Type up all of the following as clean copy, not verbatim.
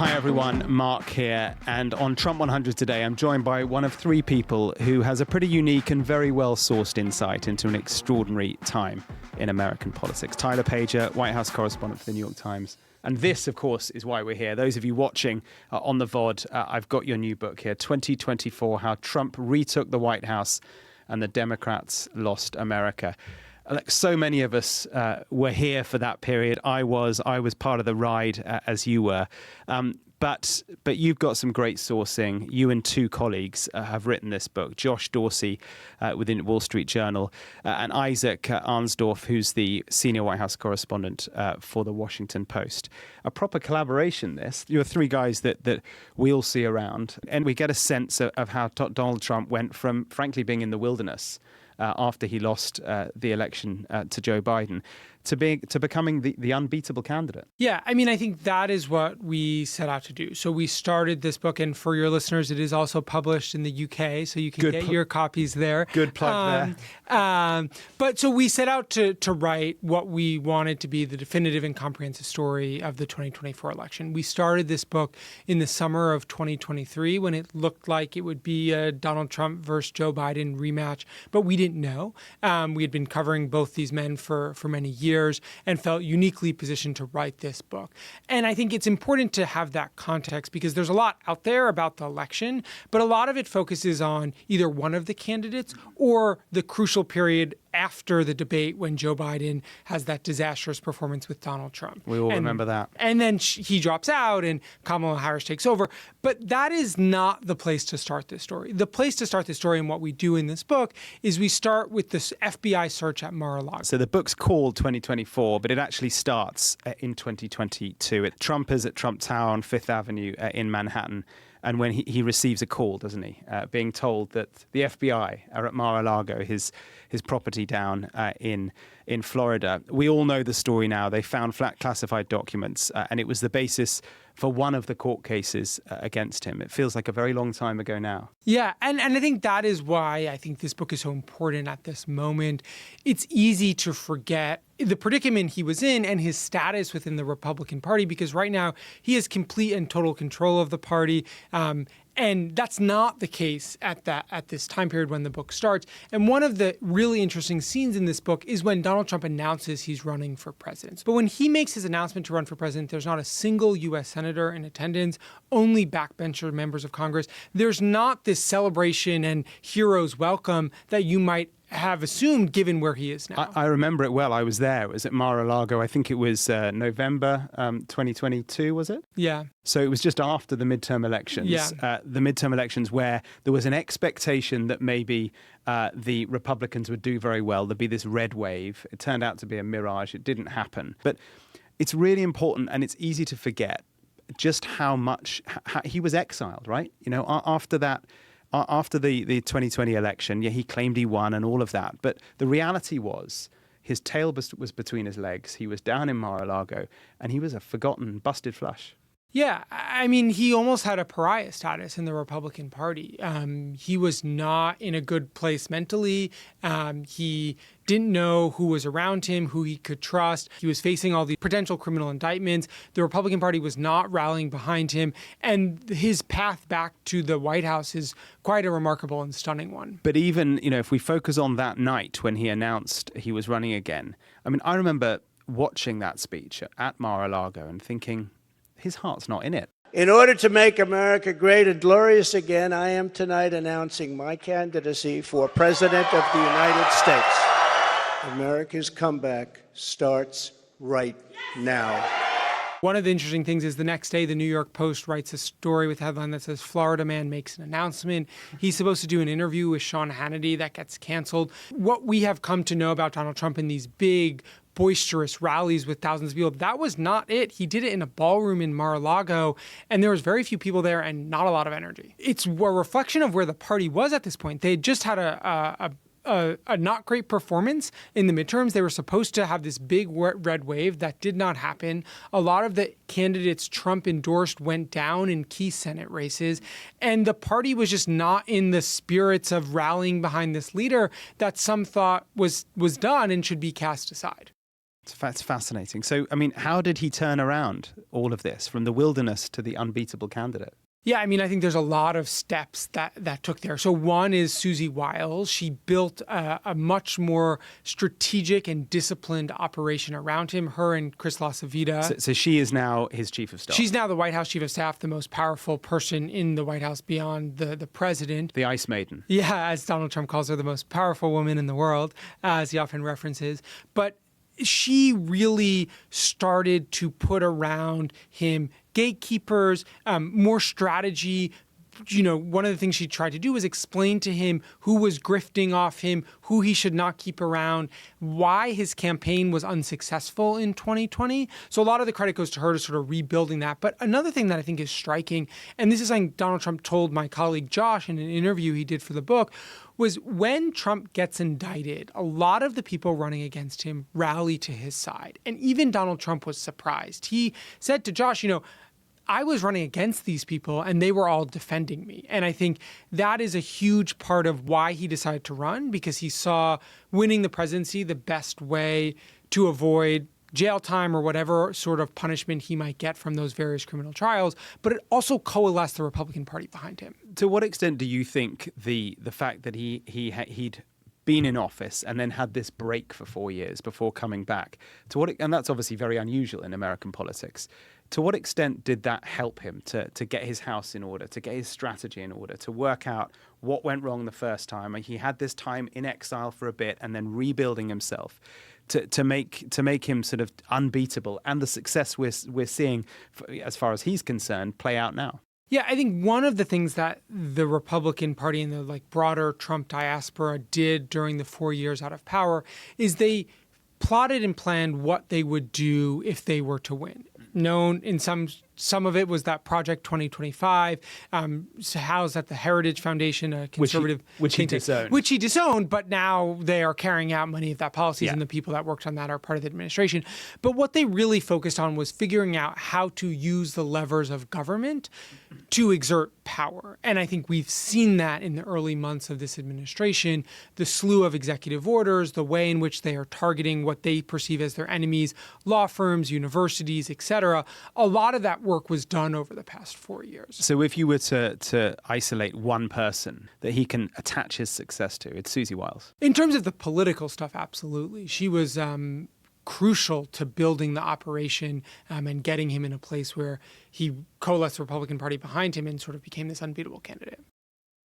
Hi everyone, Mark here, and on Trump100 today I'm joined by one of three people who has a pretty unique and very well-sourced insight into an extraordinary time in American politics. Tyler Pager, White House correspondent for the New York Times. And this, of course, is why we're here. Those of you watching on the VOD, I've got your new book here, 2024, How Trump Retook the White House and the Democrats Lost America. Like so many of us were here for that period. I was part of the ride, as you were. But you've got some great sourcing. You and two colleagues have written this book, Josh Dorsey within Wall Street Journal and Isaac Arnsdorf, who's the senior White House correspondent for the Washington Post. A proper collaboration, this. You're three guys that we all see around. And we get a sense of how Donald Trump went from, frankly, being in the wilderness after he lost the election to Joe Biden, to becoming the unbeatable candidate. Yeah, I mean, I think that is what we set out to do. So we started this book, and for your listeners, it is also published in the UK, so you can get your copies there. Good plug there. But so we set out to write what we wanted to be the definitive and comprehensive story of the 2024 election. We started this book in the summer of 2023 when it looked like it would be a Donald Trump versus Joe Biden rematch, but we didn't know. We had been covering both these men for many years and felt uniquely positioned to write this book. And I think it's important to have that context because there's a lot out there about the election, but a lot of it focuses on either one of the candidates or the crucial period after the debate when Joe Biden has that disastrous performance with Donald Trump. We all remember that. And then he drops out and Kamala Harris takes over. But that is not the place to start this story. The place to start this story and what we do in this book is we start with this FBI search at Mar-a-Lago. So the book's called 2024, but it actually starts in 2022. Trump is at Trump Tower on Fifth Avenue in Manhattan. And when he receives a call, doesn't he, being told that the FBI are at Mar-a-Lago, his property down in Florida. We all know the story now. They found classified documents, and it was the basis for one of the court cases against him. It feels like a very long time ago now. Yeah, and I think that is why I think this book is so important at this moment. It's easy to forget the predicament he was in and his status within the Republican Party, because right now he has complete and total control of the party. And that's not the case at this time period when the book starts. And one of the really interesting scenes in this book is when Donald Trump announces he's running for president. But when he makes his announcement to run for president, there's not a single U.S. senator in attendance, only backbencher members of Congress. There's not this celebration and hero's welcome that you might have assumed given where he is now. I remember it well. I was there. It was at Mar-a-Lago. I think it was November 2022, was it? Yeah. So it was just after the midterm elections. Yeah. The midterm elections where there was an expectation that maybe the Republicans would do very well. There'd be this red wave. It turned out to be a mirage. It didn't happen. But it's really important, and it's easy to forget just how much he was exiled, right? You know, after that. After the 2020 election, yeah, he claimed he won and all of that. But the reality was his tail was between his legs. He was down in Mar-a-Lago and he was a forgotten, busted flush. Yeah, I mean, he almost had a pariah status in the Republican Party. He was not in a good place mentally. He didn't know who was around him, who he could trust. He was facing all these potential criminal indictments. The Republican Party was not rallying behind him. And his path back to the White House is quite a remarkable and stunning one. But even, you know, if we focus on that night when he announced he was running again, I mean, I remember watching that speech at Mar-a-Lago and thinking, his heart's not in it. In order to make America great and glorious again, I am tonight announcing my candidacy for President of the United States. America's comeback starts right now. One of the interesting things is the next day, the New York Post writes a story with a headline that says, Florida man makes an announcement. He's supposed to do an interview with Sean Hannity that gets canceled. What we have come to know about Donald Trump in these big, boisterous rallies with thousands of people, that was not it. He did it in a ballroom in Mar-a-Lago, and there was very few people there and not a lot of energy. It's a reflection of where the party was at this point. They had just had a not great performance in the midterms. They were supposed to have this big red wave that did not happen. A lot of the candidates Trump endorsed went down in key Senate races, and the party was just not in the spirits of rallying behind this leader that some thought was done and should be cast aside. It's fascinating. So, I mean, how did he turn around all of this from the wilderness to the unbeatable candidate? Yeah, I mean, I think there's a lot of steps that took there. So one is Susie Wiles. She built a much more strategic and disciplined operation around him, her and Chris LaCivita. So she is now his chief of staff. She's now the White House chief of staff, the most powerful person in the White House beyond the president. The Ice Maiden. Yeah, as Donald Trump calls her, the most powerful woman in the world, as he often references. But she really started to put around him gatekeepers, more strategy. You know, one of the things she tried to do was explain to him who was grifting off him, who he should not keep around, why his campaign was unsuccessful in 2020. So a lot of the credit goes to her to sort of rebuilding that. But another thing that I think is striking, and this is something Donald Trump told my colleague Josh in an interview he did for the book, was when Trump gets indicted, a lot of the people running against him rally to his side. And even Donald Trump was surprised. He said to Josh, I was running against these people and they were all defending me. And I think that is a huge part of why he decided to run, because he saw winning the presidency the best way to avoid jail time or whatever sort of punishment he might get from those various criminal trials, but it also coalesced the Republican Party behind him. To what extent do you think the fact that he'd been in office and then had this break for 4 years before coming back, and that's obviously very unusual in American politics, to what extent did that help him to get his house in order, to get his strategy in order, to work out what went wrong the first time? He had this time in exile for a bit and then rebuilding himself to make him sort of unbeatable, and the success we're seeing, as far as he's concerned, play out now. Yeah, I think one of the things that the Republican Party and the broader Trump diaspora did during the 4 years out of power is they plotted and planned what they would do if they were to win. Known in some of it was that Project 2025, housed at the Heritage Foundation, a conservative which he disowned. Which he disowned, but now they are carrying out many of that policies, and the people that worked on that are part of the administration. But what they really focused on was figuring out how to use the levers of government to exert power. And I think we've seen that in the early months of this administration, the slew of executive orders, the way in which they are targeting what they perceive as their enemies, law firms, universities, etc. A lot of that work was done over the past 4 years. So if you were to isolate one person that he can attach his success to, it's Susie Wiles. In terms of the political stuff, absolutely. She was crucial to building the operation and getting him in a place where he coalesced the Republican Party behind him and sort of became this unbeatable candidate.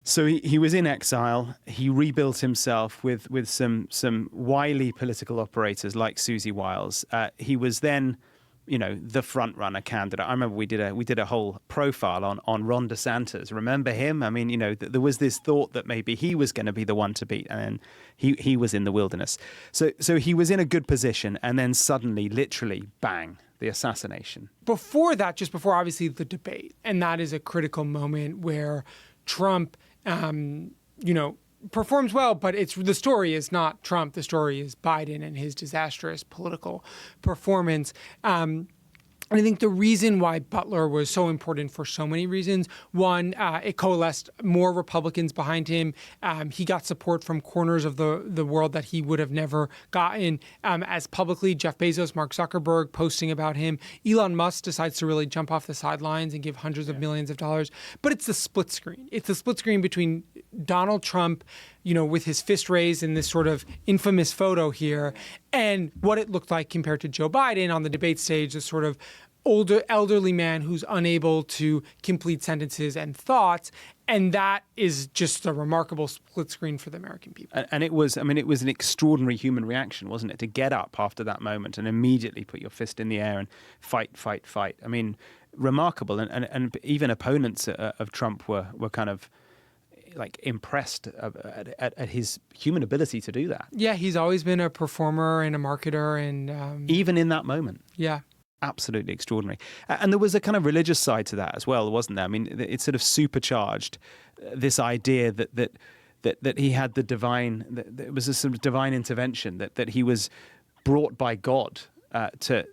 So he was in exile. He rebuilt himself with some wily political operators like Susie Wiles. He was then, the front runner candidate. I remember we did a whole profile on Ron DeSantis. Remember him? I mean, there was this thought that maybe he was going to be the one to beat, and he was in the wilderness. So he was in a good position, and then suddenly, literally, bang, the assassination. Before that, just before obviously the debate, and that is a critical moment where Trump, performs well, but the story is not Trump. The story is Biden and his disastrous political performance. And I think the reason why Butler was so important for so many reasons, one, it coalesced more Republicans behind him. He got support from corners of the world that he would have never gotten as publicly. Jeff Bezos, Mark Zuckerberg posting about him. Elon Musk decides to really jump off the sidelines and give hundreds of millions of dollars. But it's the split screen. It's the split screen between Donald Trump, with his fist raised in this sort of infamous photo here, and what it looked like compared to Joe Biden on the debate stage, this sort of older, elderly man who's unable to complete sentences and thoughts. And that is just a remarkable split screen for the American people. And it was an extraordinary human reaction, wasn't it? To get up after that moment and immediately put your fist in the air and fight. I mean, remarkable. And even opponents of Trump were kind of impressed at his human ability to do that. Yeah, he's always been a performer and a marketer, and even in that moment. Yeah. Absolutely extraordinary. And there was a kind of religious side to that as well, wasn't there? I mean, it sort of supercharged this idea that he had the divine, that it was a sort of divine intervention, that he was brought by God to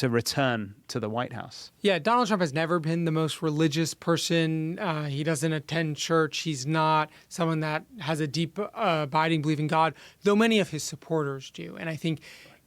return to the White House. Yeah, Donald Trump has never been the most religious person. He doesn't attend church. He's not someone that has a deep, abiding belief in God, though many of his supporters do. And I think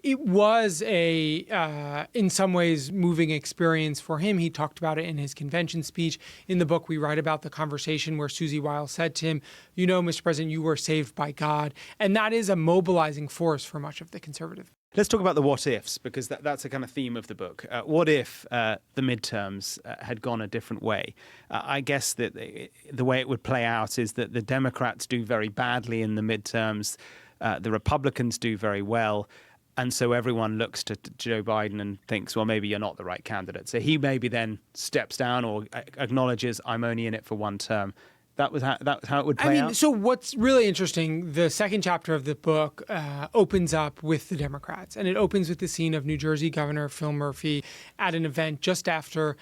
It was in some ways, moving experience for him. He talked about it in his convention speech. In the book, we write about the conversation where Susie Wiles said to him, you know, Mr. President, you were saved by God. And that is a mobilizing force for much of the conservative. Let's talk about the what ifs, because that's a kind of theme of the book. What if the midterms had gone a different way? I guess that the way it would play out is that the Democrats do very badly in the midterms, the Republicans do very well. And so everyone looks to Joe Biden and thinks, well, maybe you're not the right candidate. So he maybe then steps down or acknowledges, I'm only in it for one term. That was how it would play out? So what's really interesting, the second chapter of the book opens up with the Democrats. And it opens with the scene of New Jersey Governor Phil Murphy at an event just after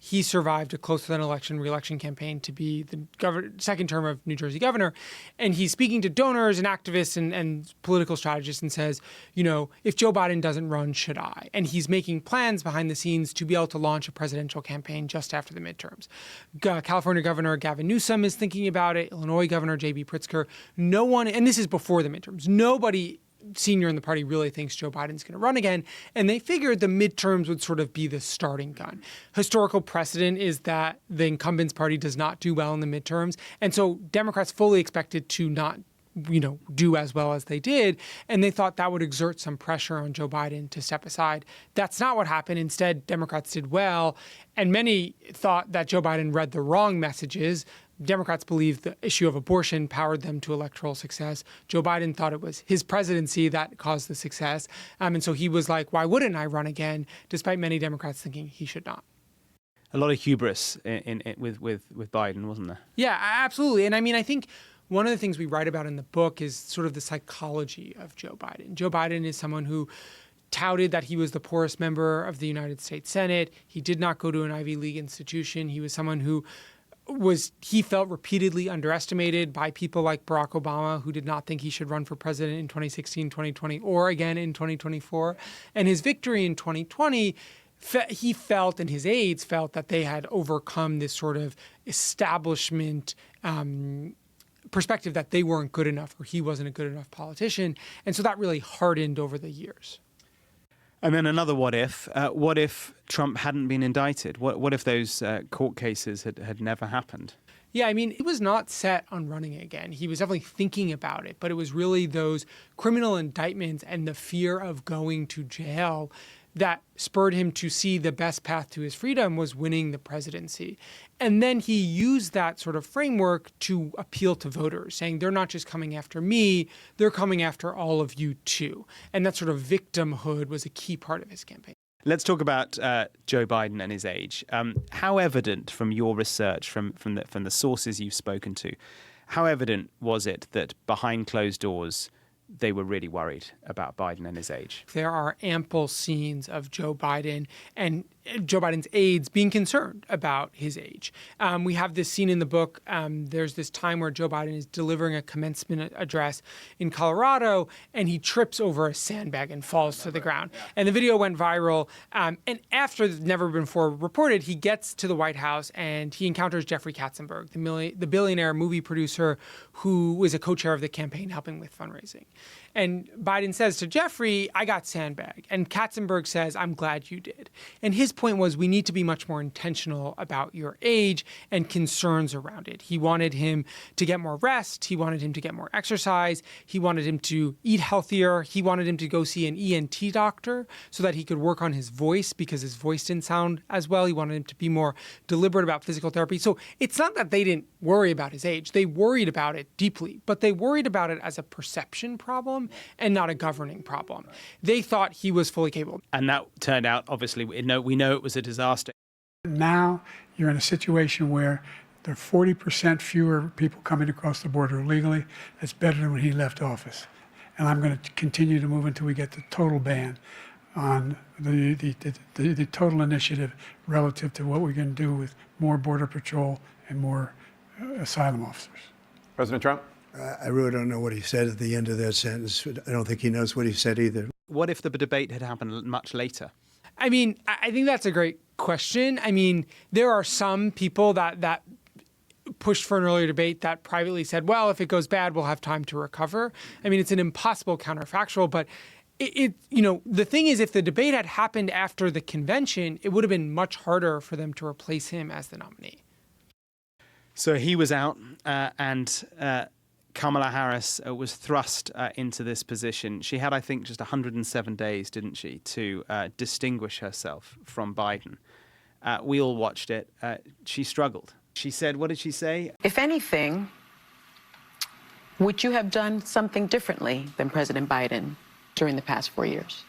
he survived a close-to-the-election re-election campaign to be the second term of New Jersey governor. And he's speaking to donors and activists and political strategists and says, you know, if Joe Biden doesn't run, should I? And he's making plans behind the scenes to be able to launch a presidential campaign just after the midterms. California Governor Gavin Newsom is thinking about it. Illinois Governor J.B. Pritzker. No one, and this is before the midterms, nobody senior in the party really thinks Joe Biden's going to run again. And they figured the midterms would sort of be the starting gun. Historical precedent is that the incumbents party does not do well in the midterms. And so Democrats fully expected to not do as well as they did. And they thought that would exert some pressure on Joe Biden to step aside. That's not what happened. Instead, Democrats did well. And many thought that Joe Biden read the wrong messages. Democrats believe the issue of abortion powered them to electoral success. Joe Biden thought it was his presidency that caused the success. And so he was like, why wouldn't I run again? Despite many Democrats thinking he should not. A lot of hubris with Biden, wasn't there? Yeah, absolutely. And I mean, I think one of the things we write about in the book is sort of the psychology of Joe Biden. Joe Biden is someone who touted that he was the poorest member of the United States Senate. He did not go to an Ivy League institution. He was someone who he felt repeatedly underestimated by people like Barack Obama, who did not think he should run for president in 2016, 2020, or again in 2024. And his victory in 2020, he felt, and his aides felt, that they had overcome this sort of establishment perspective that they weren't good enough or he wasn't a good enough politician. And so that really hardened over the years. And then another what if. What if Trump hadn't been indicted? What if those court cases had never happened? Yeah, I mean, he was not set on running again. He was definitely thinking about it, but it was really those criminal indictments and the fear of going to jail that spurred him to see the best path to his freedom was winning the presidency. And then he used that sort of framework to appeal to voters, saying they're not just coming after me, they're coming after all of you too. And that sort of victimhood was a key part of his campaign. Let's talk about Joe Biden and his age. How evident from your research, from the sources you've spoken to, how evident was it that behind closed doors they were really worried about Biden and his age? There are ample scenes of Joe Biden and Joe Biden's aides being concerned about his age. We have this scene in the book. There's this time where Joe Biden is delivering a commencement address in Colorado, and he trips over a sandbag and falls to the ground. And the video went viral. And after it's never before reported, he gets to the White House and he encounters Jeffrey Katzenberg, the billionaire movie producer who was a co-chair of the campaign helping with fundraising. And Biden says to Jeffrey, I got sandbagged. And Katzenberg says, I'm glad you did. And his point was, we need to be much more intentional about your age and concerns around it. He wanted him to get more rest. He wanted him to get more exercise. He wanted him to eat healthier. He wanted him to go see an ENT doctor so that he could work on his voice because his voice didn't sound as well. He wanted him to be more deliberate about physical therapy. So it's not that they didn't worry about his age. They worried about it deeply, but they worried about it as a perception problem and not a governing problem. They thought he was fully capable. And that turned out, obviously, we know it was a disaster. Now you're in a situation where there are 40% fewer people coming across the border illegally. That's better than when he left office. And I'm going to continue to move until we get the total ban on the total initiative relative to what we're going to do with more Border Patrol and more asylum officers. President Trump? I really don't know what he said at the end of that sentence. I don't think he knows what he said either. What if the debate had happened much later? I mean, I think that's a great question. I mean, there are some people that pushed for an earlier debate that privately said, well, if it goes bad, we'll have time to recover. I mean, it's an impossible counterfactual, but the thing is, if the debate had happened after the convention, it would have been much harder for them to replace him as the nominee. So he was out, and Kamala Harris was thrust into this position. She had, I think, just 107 days, didn't she, to distinguish herself from Biden. We all watched it. She struggled. She said, what did she say? If anything, would you have done something differently than President Biden during the past 4 years?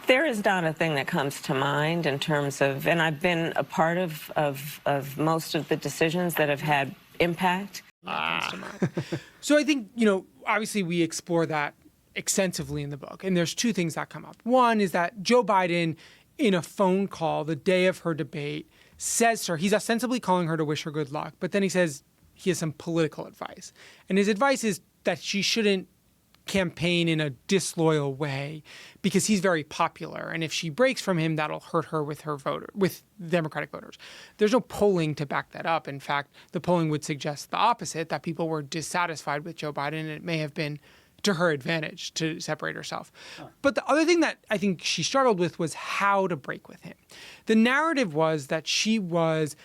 There is not a thing that comes to mind in terms of, and I've been a part of most of the decisions that have had impact. So I think, obviously we explore that extensively in the book. And there's two things that come up. One is that Joe Biden, in a phone call the day of her debate, says to her, he's ostensibly calling her to wish her good luck, but then he says he has some political advice. And his advice is that she shouldn't campaign in a disloyal way because he's very popular, and if she breaks from him, that'll hurt her with Democratic voters. There's no polling to back that up. In fact, the polling would suggest the opposite, that people were dissatisfied with Joe Biden, and it may have been to her advantage to separate herself. But the other thing that I think she struggled with was how to break with him. The narrative was that she was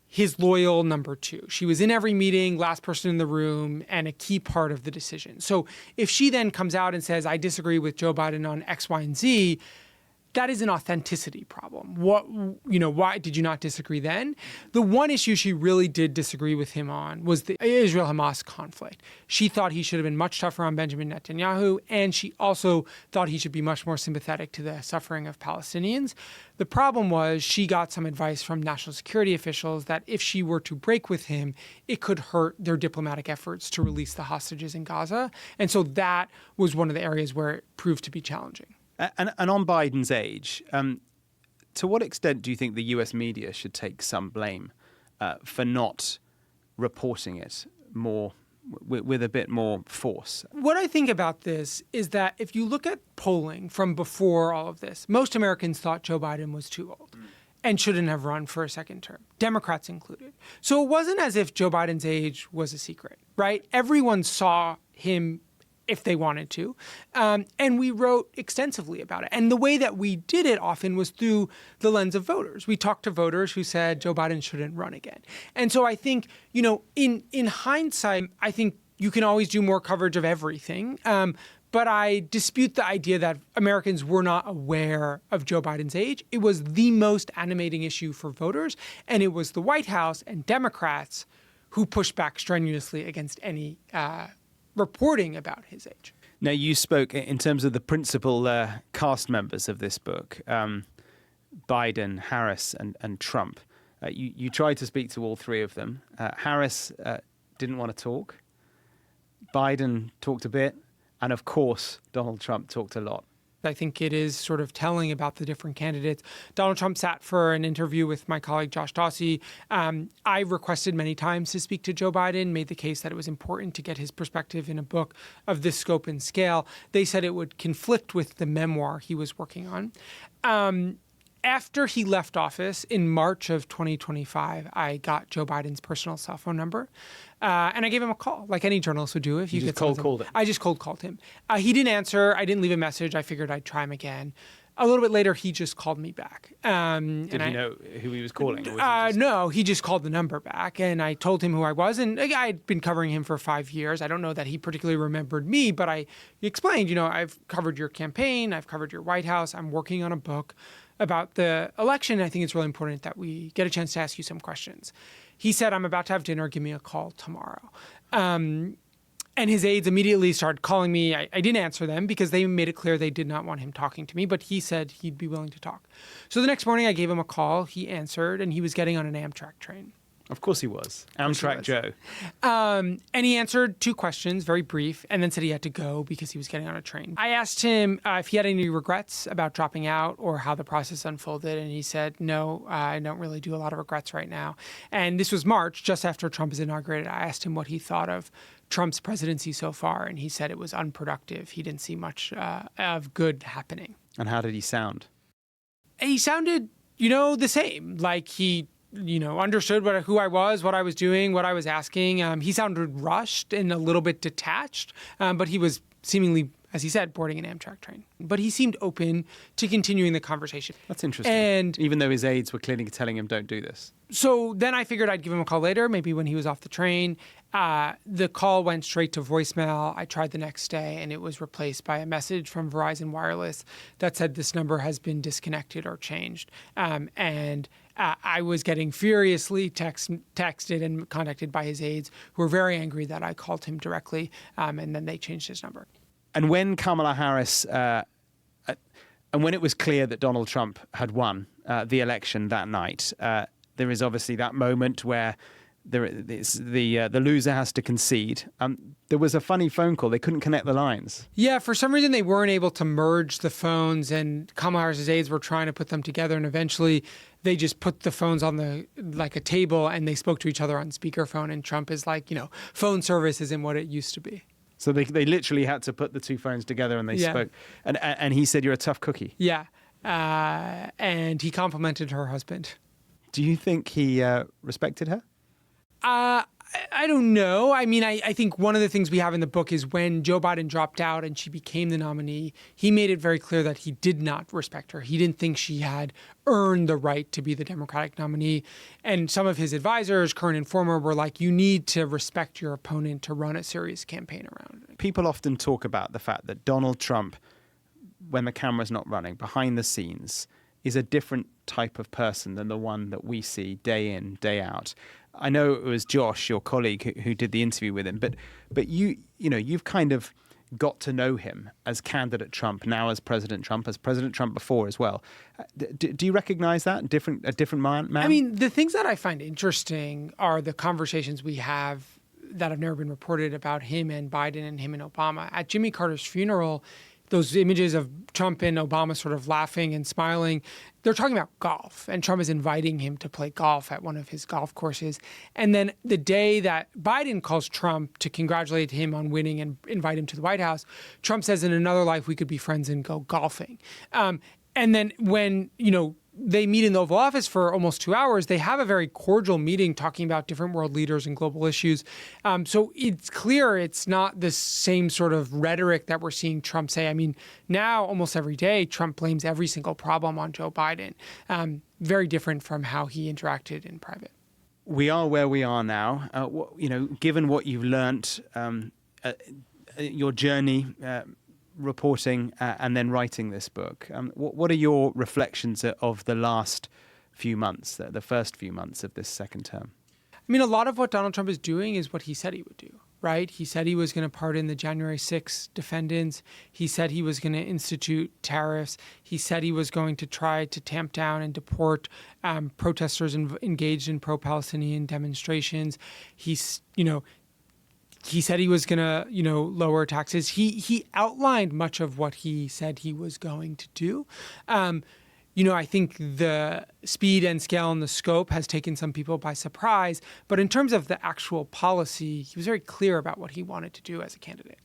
his loyal number two. She was in every meeting, last person in the room, and a key part of the decision. So if she then comes out and says, I disagree with Joe Biden on X, Y, and Z, that is an authenticity problem. Why did you not disagree then? The one issue she really did disagree with him on was the Israel-Hamas conflict. She thought he should have been much tougher on Benjamin Netanyahu, and she also thought he should be much more sympathetic to the suffering of Palestinians. The problem was she got some advice from national security officials that if she were to break with him, it could hurt their diplomatic efforts to release the hostages in Gaza. And so that was one of the areas where it proved to be challenging. And on Biden's age, to what extent do you think the US media should take some blame for not reporting it more with a bit more force? What I think about this is that if you look at polling from before all of this, most Americans thought Joe Biden was too old and shouldn't have run for a second term, Democrats included. So it wasn't as if Joe Biden's age was a secret, right? Everyone saw him if they wanted to. And we wrote extensively about it. And the way that we did it often was through the lens of voters. We talked to voters who said Joe Biden shouldn't run again. And so I think, in hindsight, I think you can always do more coverage of everything. But I dispute the idea that Americans were not aware of Joe Biden's age. It was the most animating issue for voters. And it was the White House and Democrats who pushed back strenuously against any reporting about his age. Now, you spoke in terms of the principal cast members of this book, Biden, Harris, and Trump. You tried to speak to all three of them. Harris didn't want to talk. Biden talked a bit. And of course, Donald Trump talked a lot. I think it is sort of telling about the different candidates. Donald Trump sat for an interview with my colleague Josh Dawsey. I requested many times to speak to Joe Biden, made the case that it was important to get his perspective in a book of this scope and scale. They said it would conflict with the memoir he was working on. After he left office in March of 2025, I got Joe Biden's personal cell phone number, and I gave him a call, like any journalist would do. If you just cold called him. I just cold called him. He didn't answer. I didn't leave a message. I figured I'd try him again. A little bit later, he just called me back. Did he know who he was calling? No, he just called the number back, and I told him who I was. And I'd been covering him for 5 years. I don't know that he particularly remembered me, but I explained, I've covered your campaign. I've covered your White House. I'm working on a book about the election. I think it's really important that we get a chance to ask you some questions. He said, I'm about to have dinner. Give me a call tomorrow. And his aides immediately started calling me. I didn't answer them because they made it clear they did not want him talking to me, but he said he'd be willing to talk. So the next morning I gave him a call. He answered, and he was getting on an Amtrak train. Of course he was. Amtrak Joe. And he answered 2 questions, very brief, and then said he had to go because he was getting on a train. I asked him if he had any regrets about dropping out or how the process unfolded, and he said, no, I don't really do a lot of regrets right now. And this was March, just after Trump was inaugurated. I asked him what he thought of Trump's presidency so far, and he said it was unproductive. He didn't see much of good happening. And how did he sound? He sounded, the same, like he understood who I was, what I was doing, what I was asking. He sounded rushed and a little bit detached, but he was seemingly as he said, boarding an Amtrak train. But he seemed open to continuing the conversation. That's interesting. And even though his aides were clearly telling him, don't do this. So then I figured I'd give him a call later, maybe when he was off the train. The call went straight to voicemail. I tried the next day, and it was replaced by a message from Verizon Wireless that said this number has been disconnected or changed. I was getting furiously texted and contacted by his aides, who were very angry that I called him directly, and then they changed his number. And when Kamala Harris, and when it was clear that Donald Trump had won the election that night, there is obviously that moment where the loser has to concede. There was a funny phone call. They couldn't connect the lines. Yeah, for some reason they weren't able to merge the phones, and Kamala Harris's aides were trying to put them together, and eventually they just put the phones on a table, and they spoke to each other on speakerphone, and Trump is like, phone service isn't what it used to be. So they literally had to put the two phones together, and they spoke. And he said, "You're a tough cookie." Yeah, and he complimented her husband. Do you think he respected her? I don't know. I mean, I think one of the things we have in the book is when Joe Biden dropped out and she became the nominee, he made it very clear that he did not respect her. He didn't think she had earned the right to be the Democratic nominee. And some of his advisors, current and former, were like, you need to respect your opponent to run a serious campaign around it. People often talk about the fact that Donald Trump, when the camera's not running, behind the scenes, is a different type of person than the one that we see day in, day out. I know it was Josh, your colleague, who did the interview with him, but you've kind of got to know him as candidate Trump, now as President Trump before as well. Do you recognize that? A different man? I mean, the things that I find interesting are the conversations we have that have never been reported about him and Biden and him and Obama. At Jimmy Carter's funeral, those images of Trump and Obama sort of laughing and smiling, they're talking about golf, and Trump is inviting him to play golf at one of his golf courses. And then the day that Biden calls Trump to congratulate him on winning and invite him to the White House, Trump says, in another life, we could be friends and go golfing. And then when, they meet in the Oval Office for almost 2 hours, they have a very cordial meeting talking about different world leaders and global issues. So it's clear it's not the same sort of rhetoric that we're seeing Trump say. I mean, now almost every day, Trump blames every single problem on Joe Biden. Very different from how he interacted in private. We are where we are now. Given what you've learnt, your journey, reporting and then writing this book. What are your reflections of the last few months, the first few months of this second term? I mean, a lot of what Donald Trump is doing is what he said he would do, right? He said he was going to pardon the January 6th defendants. He said he was going to institute tariffs. He said he was going to try to tamp down and deport protesters engaged in pro-Palestinian demonstrations. He said he was going to, lower taxes. He outlined much of what he said he was going to do. I think the speed and scale and the scope has taken some people by surprise. But in terms of the actual policy, he was very clear about what he wanted to do as a candidate.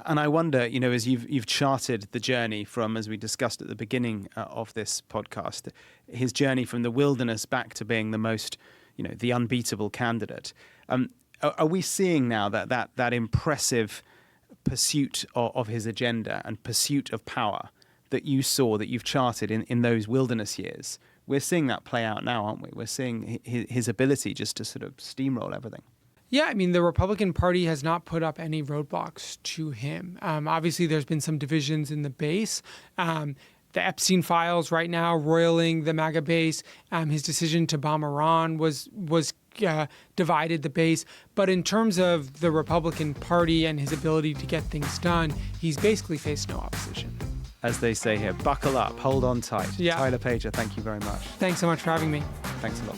And I wonder, as you've charted the journey from, as we discussed at the beginning of this podcast, his journey from the wilderness back to being the most, the unbeatable candidate. Are we seeing now that impressive pursuit of his agenda and pursuit of power that you saw, that you've charted in those wilderness years? We're seeing that play out now, aren't we? We're seeing his ability just to sort of steamroll everything. Yeah, I mean, the Republican Party has not put up any roadblocks to him. Obviously, there's been some divisions in the base. The Epstein files right now roiling the MAGA base. His decision to bomb Iran was divided the base. But in terms of the Republican Party and his ability to get things done, he's basically faced no opposition. As they say here, buckle up, hold on tight. Yeah. Tyler Pager, thank you very much. Thanks so much for having me. Thanks a lot.